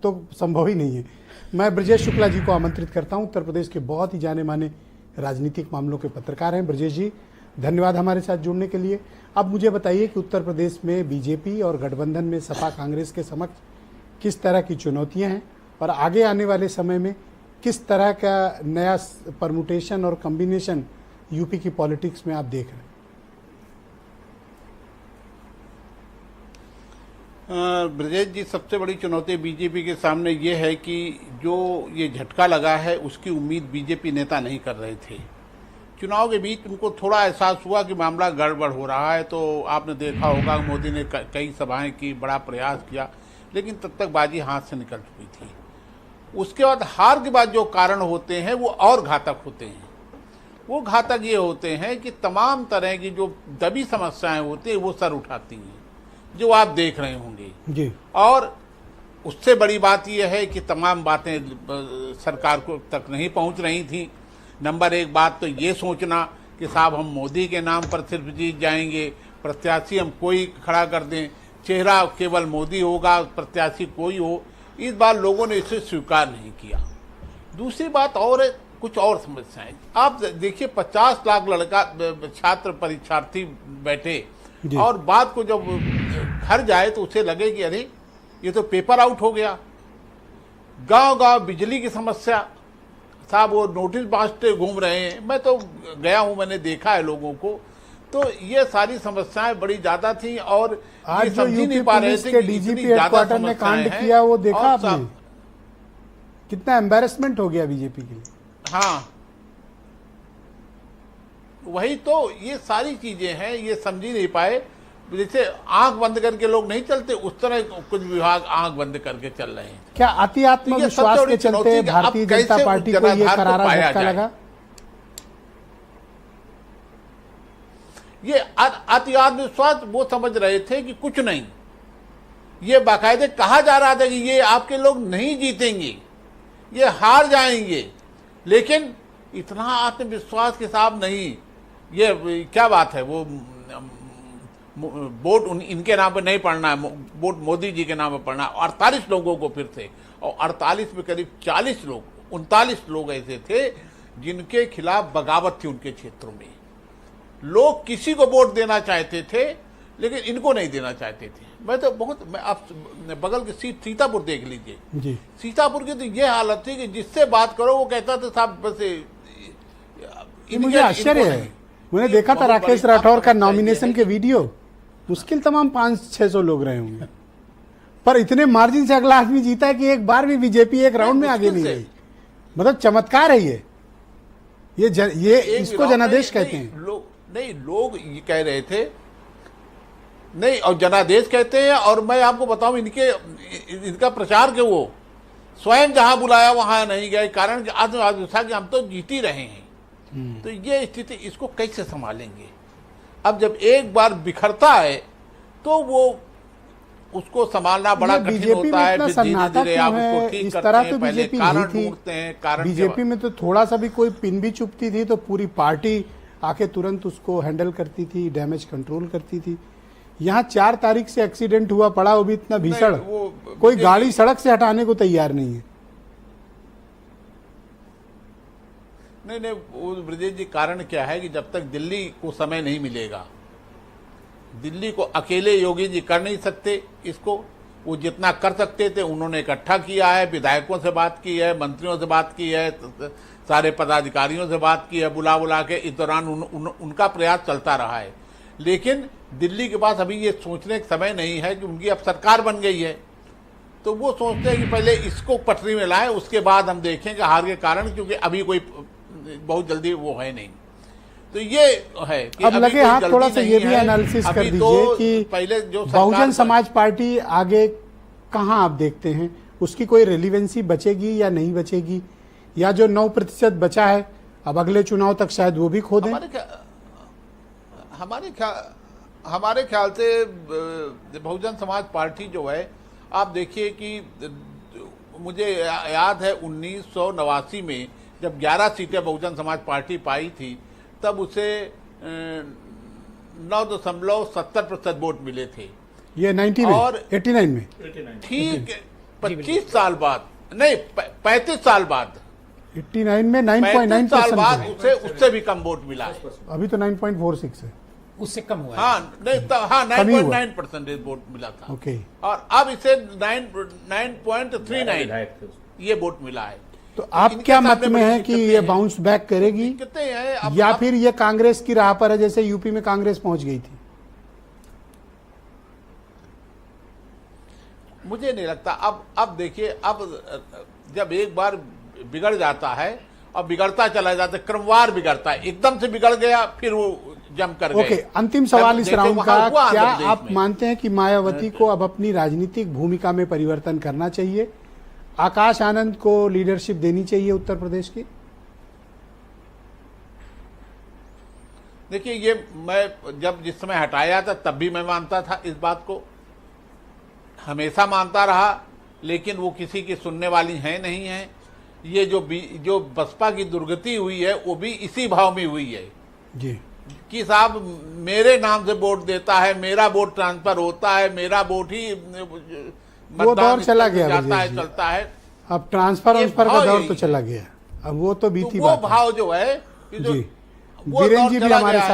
तो संभव ही नहीं है। मैं ब्रजेश शुक्ला जी को आमंत्रित करता हूं। उत्तर प्रदेश के बहुत ही जाने माने राजनीतिक मामलों के पत्रकार हैं। ब्रजेश जी, धन्यवाद हमारे साथ जुड़ने के लिए। अब मुझे बताइए कि उत्तर प्रदेश में बीजेपी और गठबंधन में सपा कांग्रेस के समक्ष किस तरह की चुनौतियां हैं और आगे आने वाले समय में किस तरह का नया परमुटेशन और कॉम्बिनेशन यूपी की पॉलिटिक्स में आप देख रहे हैं? ब्रजेश जी, सबसे बड़ी चुनौती बीजेपी के सामने ये है कि जो ये झटका लगा है उसकी उम्मीद बीजेपी नेता नहीं कर रहे थे। चुनाव के बीच उनको थोड़ा एहसास हुआ कि मामला गड़बड़ हो रहा है, तो आपने देखा होगा मोदी ने कई सभाएं की, बड़ा प्रयास किया, लेकिन तब तक बाजी हाथ से निकल चुकी थी। उसके बाद हार के बाद जो कारण होते हैं वो और घातक होते हैं। वो घातक ये होते हैं कि तमाम तरह की जो दबी समस्याएं होती हैं वो सर उठाती हैं, जो आप देख रहे होंगे जी। और उससे बड़ी बात यह है कि तमाम बातें सरकार को तक नहीं पहुंच रही थी। नंबर एक बात तो ये सोचना कि साहब हम मोदी के नाम पर सिर्फ जीत जाएंगे, प्रत्याशी हम कोई खड़ा कर दें, चेहरा केवल मोदी होगा, प्रत्याशी कोई हो, इस बार लोगों ने इसे स्वीकार नहीं किया। दूसरी बात और है, कुछ और समस्याएं आप देखिए, 50 लाख लड़का छात्र परीक्षार्थी बैठे और बात को जब घर जाए तो उसे लगे कि अरे ये तो पेपर आउट हो गया। गांव गांव बिजली की समस्या, साहब वो नोटिस बांटते घूम रहे हैं। मैं तो गया हूं, मैंने देखा है लोगों को। तो ये सारी समस्याएं बड़ी ज्यादा थी और आज ये जो समझ ही नहीं यूपी पा रहे पुलिस थे के कि डीजीपी इतनी ज्यादा हेडक्वार्टर ने कांड समस्याएं किया, वो देखा और आपने? कितना एम्बैरेसमेंट हो गया बीजेपी के लिए। हाँ, वही तो, ये सारी चीजें हैं, ये समझ ही नहीं पाए। जैसे आंख बंद करके लोग नहीं चलते, उस तरह कुछ विभाग आंख बंद करके चल रहे हैं। क्या अति आत्मविश्वास के चलते भारतीय जनता पार्टी को ये करारा झटका लगा? ये अति आत्मविश्वास वो समझ रहे थे कि कुछ नहीं, ये बाकायदे कहा जा रहा था कि ये आपके लोग नहीं जीतेंगे, ये हार जाएंगे, लेकिन इतना आत्मविश्वास के साथ नहीं। ये क्या बात है, वो वोट इनके नाम पर नहीं पड़ना है, वोट मोदी जी के नाम पर पड़ना है। 48 लोगों को फिर से, और 48 में करीब 40 लोग, 39 लोग ऐसे थे जिनके खिलाफ बगावत थी उनके क्षेत्रों में। लोग किसी को वोट देना चाहते थे लेकिन इनको नहीं देना चाहते थे। मैं आप बगल की सीट सीतापुर देख लीजिए जी। सीतापुर की तो ये हालत थी कि जिससे बात करो वो कहता था साहब बस मुझे आश्चर्य है, मैंने देखा था राकेश राठौर का नॉमिनेशन के वीडियो, मुश्किल तमाम 500-600 लोग रहे होंगे, पर इतने मार्जिन से अगला आदमी जीता है कि एक बार भी बीजेपी एक राउंड में आगे नहीं गई। मतलब चमत्कार है ये इसको जनादेश कहते हैं। लोग ये कह रहे थे नहीं, और जनादेश कहते हैं। और मैं आपको बताऊं, इनका प्रचार के वो स्वयं जहां बुलाया वहां नहीं गए, कारण आत्मविश्वास कि हम तो जीत ही रहे हैं। तो ये स्थिति, इसको कैसे संभालेंगे? अब जब एक बार बिखरता है तो वो उसको संभालना बड़ा कठिन होता है। फिर धीरे-धीरे आप उसको ठीक करते हैं, पहले कारण ढूंढते हैं। कारण बीजेपी में तो थोड़ा सा भी कोई पिन भी चुभती थी तो पूरी पार्टी आके तुरंत उसको हैंडल करती थी, डैमेज कंट्रोल करती थी। यहाँ 4 तारीख से एक्सीडेंट हुआ पड़ा, वो भी इतना भीषण, कोई गाड़ी सड़क से हटाने को तैयार नहीं है। नहीं, वो ब्रजेश जी, कारण क्या है कि जब तक दिल्ली को समय नहीं मिलेगा, दिल्ली को अकेले योगी जी कर नहीं सकते इसको। वो जितना कर सकते थे उन्होंने इकट्ठा किया है, विधायकों से बात की है, मंत्रियों से बात की है, सारे पदाधिकारियों से बात की है, बुला के। इस दौरान उनका प्रयास चलता रहा है, लेकिन दिल्ली के पास अभी ये सोचने का समय नहीं है कि उनकी अब सरकार बन गई है, तो वो सोचते हैं कि पहले इसको पटरी में लाएं, उसके बाद हम देखेंगे हार के कारण, क्योंकि अभी कोई बहुत जल्दी वो है नहीं। तो ये है कि अब लगे हाथ थोड़ा सा ये भी एनालिसिस कर दीजिए कि पहले जो बहुजन समाज पार्टी आगे कहां आप देखते हैं, उसकी कोई रेलिवेंसी बचेगी या नहीं बचेगी, या जो 9% बचा है अब अगले चुनाव तक शायद वो भी खो दें? हमारे ख्याल से बहुजन समाज पार्टी जो है, आप देखिए कि मुझे याद है 1989 में जब 11 सीटें बहुजन समाज पार्टी पाई थी, तब उसे 9.70% वोट मिले थे। ये 90 में, 89 में, ठीक 25 साल बाद नहीं 35 साल बाद 89 में 35 साल बाद 9.9% उससे भी कम वोट मिला है। अभी तो 9.46 है। उससे कम हुआ है। हाँ नहीं हाँ कमी हुआ। 9.9% वोट मिला था ओके। और अब इसे 9.39 ये वोट मिला है। तो आप इनके क्या मत सामने में बड़ी है कि दिक्कतें ये हैं। बाउंस बैक करेगी दिक्कतें हैं अब या फिर ये कांग्रेस की राह पर है, जैसे यूपी में कांग्रेस पहुंच गई थी? मुझे नहीं लगता। अब देखिए, अब जब एक बार बिगड़ जाता है और बिगड़ता चला जाता है, क्रमवार बिगड़ता है, एकदम से बिगड़ गया फिर वो जम कर गए। ओके, अंतिम सवाल इस जैसे राउंड वहाँ का, हुआ क्या आंध्र प्रदेश आप में। मानते हैं कि मायावती को अब अपनी राजनीतिक भूमिका में परिवर्तन करना चाहिए? आकाश आनंद को लीडरशिप देनी चाहिए उत्तर प्रदेश की? देखिए, ये मैं जब जिस समय हटाया था तब भी मैं मानता था इस बात को, हमेशा मानता रहा, लेकिन वो किसी की सुनने वाली है नहीं है। ये जो बसपा की दुर्गति हुई है वो भी इसी भाव में हुई है जी, कि साहब मेरे नाम से वोट देता है, मेरा वोट ट्रांसफर होता है, मेरा वोट ही वो दौर चला गया जाता ब्रजेश है, जी। चलता है। अब ट्रांसफर ये का भाव दौर यही तो है। चला गया, अब वो तो बीती तो वो बात है। भाव जो है कि जो जी, वो बीरेन दौर जी भी चला हमारे गया है। साथ